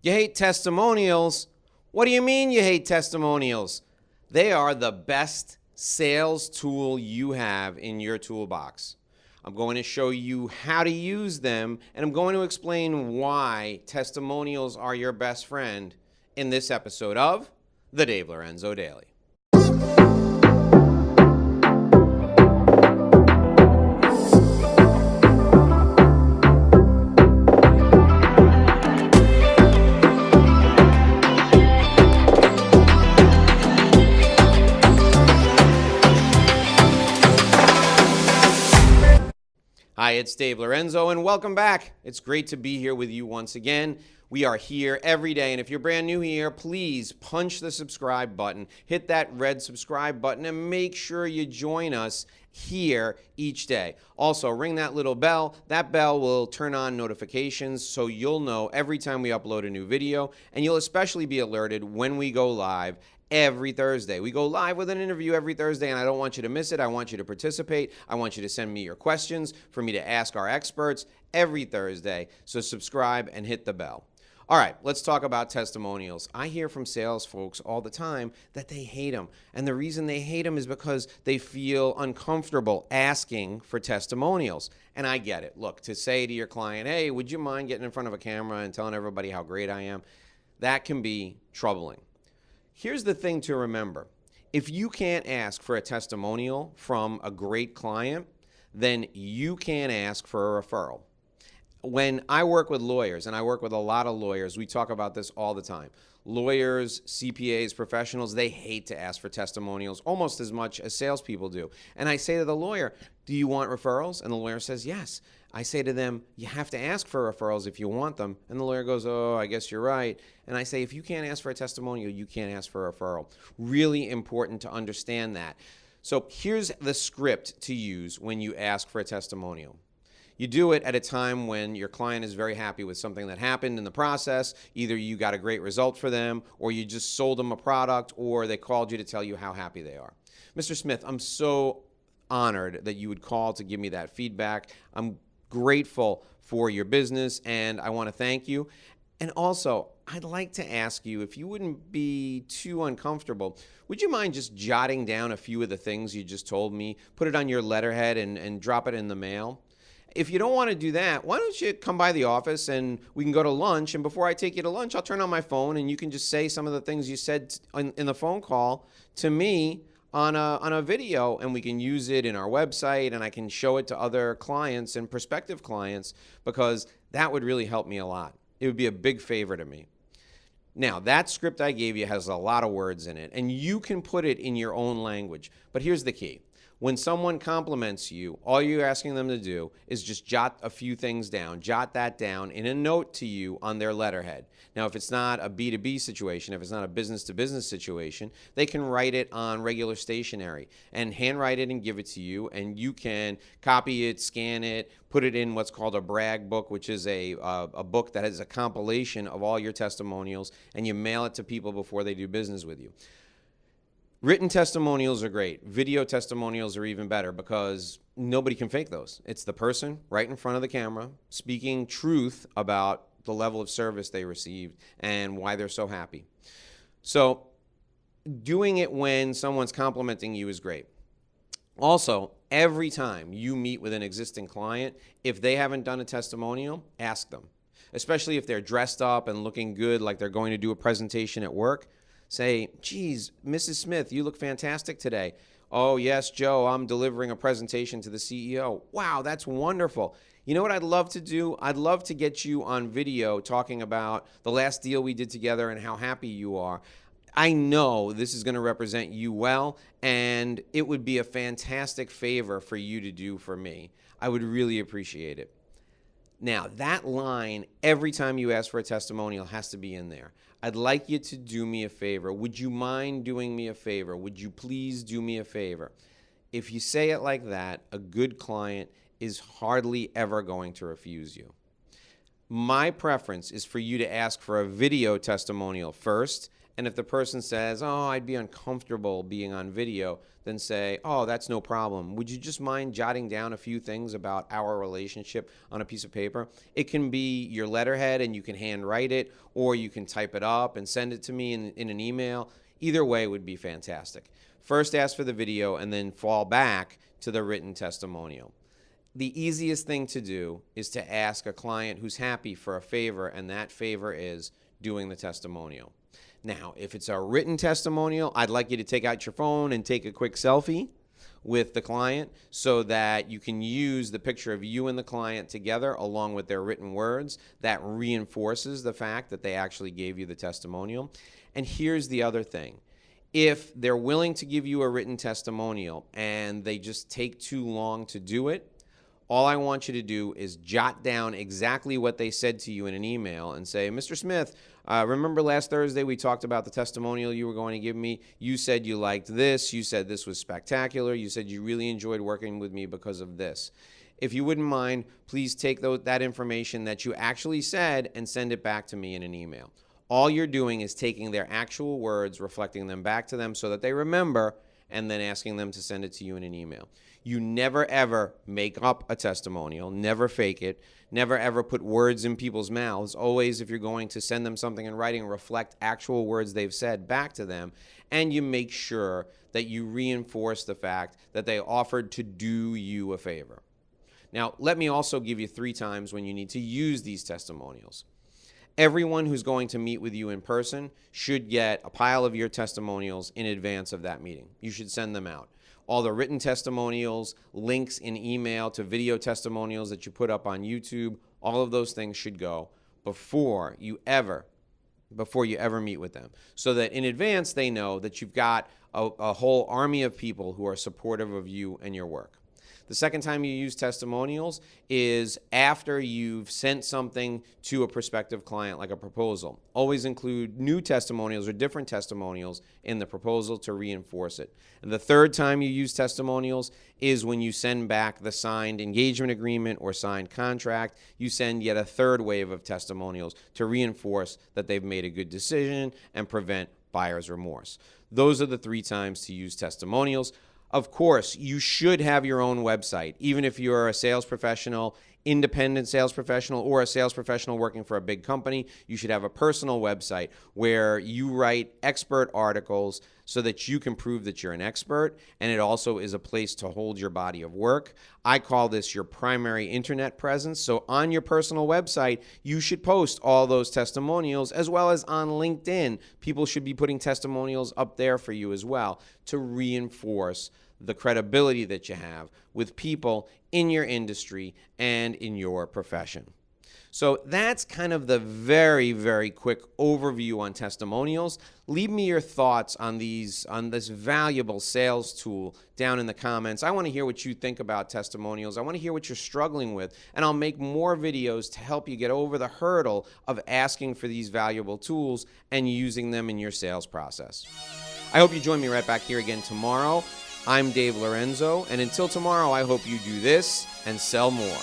You hate testimonials? What do you mean you hate testimonials? They are the best sales tool you have in your toolbox. I'm going to show you how to use them, and I'm going to explain why testimonials are your best friend in this episode of The Dave Lorenzo Daily. Hi, it's Dave Lorenzo, and welcome back. It's great to be here with you once again. We are here every day, and if you're brand new here, please punch the subscribe button, hit that red subscribe button, and make sure you join us here each day. Also, ring that little bell. That bell will turn on notifications so you'll know every time we upload a new video, and you'll especially be alerted when we go live every Thursday. We go live with an interview every Thursday, and I don't want you to miss it. I want you to participate. I want you to send me your questions for me to ask our experts every Thursday. So subscribe and hit the bell. All right, let's talk about testimonials. I hear from sales folks all the time that they hate them. And the reason they hate them is because they feel uncomfortable asking for testimonials. And I get it. Look, to say to your client, hey, would you mind getting in front of a camera and telling everybody how great I am? That can be troubling. Here's the thing to remember. If you can't ask for a testimonial from a great client, then you can't ask for a referral. When I work with lawyers, and I work with a lot of lawyers, we talk about this all the time. Lawyers, CPAs, professionals, they hate to ask for testimonials almost as much as salespeople do. And I say to the lawyer, do you want referrals? And the lawyer says, yes. I say to them, you have to ask for referrals if you want them. And the lawyer goes, oh, I guess you're right. And I say, if you can't ask for a testimonial, you can't ask for a referral. Really important to understand that. So here's the script to use when you ask for a testimonial. You do it at a time when your client is very happy with something that happened in the process. Either you got a great result for them, or you just sold them a product, or they called you to tell you how happy they are. Mr. Smith, I'm so honored that you would call to give me that feedback. I'm grateful for your business, and I want to thank you. And also, I'd like to ask you, if you wouldn't be too uncomfortable, would you mind just jotting down a few of the things you just told me, put it on your letterhead, and drop it in the mail? If you don't want to do that, why don't you come by the office and we can go to lunch, and before I take you to lunch, I'll turn on my phone and you can just say some of the things you said in the phone call to me on a video, and we can use it in our website, and I can show it to other clients and prospective clients, because that would really help me a lot. It would be a big favor to me. Now, that script I gave you has a lot of words in it, and you can put it in your own language. But here's the key. When someone compliments you, all you're asking them to do is just jot a few things down. Jot that down in a note to you on their letterhead. Now, if it's not a B2B situation, if it's not a business-to-business situation, they can write it on regular stationery and handwrite it and give it to you, and you can copy it, scan it, put it in what's called a brag book, which is a book that has a compilation of all your testimonials, and you mail it to people before they do business with you. Written testimonials are great. Video testimonials are even better because nobody can fake those. It's the person right in front of the camera speaking truth about the level of service they received and why they're so happy. So doing it when someone's complimenting you is great. Also, every time you meet with an existing client, if they haven't done a testimonial, ask them. Especially if they're dressed up and looking good, like they're going to do a presentation at work. Say, geez, Mrs. Smith, you look fantastic today. Oh, yes, Joe, I'm delivering a presentation to the CEO. Wow, that's wonderful. You know what I'd love to do? I'd love to get you on video talking about the last deal we did together and how happy you are. I know this is going to represent you well, and it would be a fantastic favor for you to do for me. I would really appreciate it. Now, that line, every time you ask for a testimonial, has to be in there. I'd like you to do me a favor. Would you mind doing me a favor? Would you please do me a favor? If you say it like that, a good client is hardly ever going to refuse you. My preference is for you to ask for a video testimonial first. And if the person says, oh, I'd be uncomfortable being on video, then say, oh, that's no problem. Would you just mind jotting down a few things about our relationship on a piece of paper? It can be your letterhead and you can handwrite it, or you can type it up and send it to me in an email. Either way would be fantastic. First ask for the video and then fall back to the written testimonial. The easiest thing to do is to ask a client who's happy for a favor, and that favor is doing the testimonial. Now, if it's a written testimonial, I'd like you to take out your phone and take a quick selfie with the client so that you can use the picture of you and the client together along with their written words. That reinforces the fact that they actually gave you the testimonial. And here's the other thing. If they're willing to give you a written testimonial and they just take too long to do it, all I want you to do is jot down exactly what they said to you in an email and say, Mr. Smith, remember last Thursday we talked about the testimonial you were going to give me? You said you liked this. You said this was spectacular. You said you really enjoyed working with me because of this. If you wouldn't mind, please take that information that you actually said and send it back to me in an email. All you're doing is taking their actual words, reflecting them back to them so that they remember, and then asking them to send it to you in an email. You never, ever make up a testimonial, never fake it, never, ever put words in people's mouths. Always, if you're going to send them something in writing, reflect actual words they've said back to them, and you make sure that you reinforce the fact that they offered to do you a favor. Now, let me also give you 3 times when you need to use these testimonials. Everyone who's going to meet with you in person should get a pile of your testimonials in advance of that meeting. You should send them out. All the written testimonials, links in email to video testimonials that you put up on YouTube, all of those things should go before you ever meet with them, so that in advance they know that you've got a whole army of people who are supportive of you and your work. The second time you use testimonials is after you've sent something to a prospective client, like a proposal. Always include new testimonials or different testimonials in the proposal to reinforce it. And the third time you use testimonials is when you send back the signed engagement agreement or signed contract. You send yet a third wave of testimonials to reinforce that they've made a good decision and prevent buyer's remorse. Those are the 3 times to use testimonials. Of course, you should have your own website, even if you're a sales professional, independent sales professional, or a sales professional working for a big company. You should have a personal website where you write expert articles so that you can prove that you're an expert, and it also is a place to hold your body of work. I call this your primary internet presence. So on your personal website, you should post all those testimonials, as well as on LinkedIn. People should be putting testimonials up there for you as well to reinforce the credibility that you have with people in your industry and in your profession. So that's kind of the very, very quick overview on testimonials. Leave me your thoughts on this valuable sales tool down in the comments. I want to hear what you think about testimonials. I want to hear what you're struggling with, and I'll make more videos to help you get over the hurdle of asking for these valuable tools and using them in your sales process. I hope you join me right back here again tomorrow. I'm Dave Lorenzo, and until tomorrow, I hope you do this and sell more.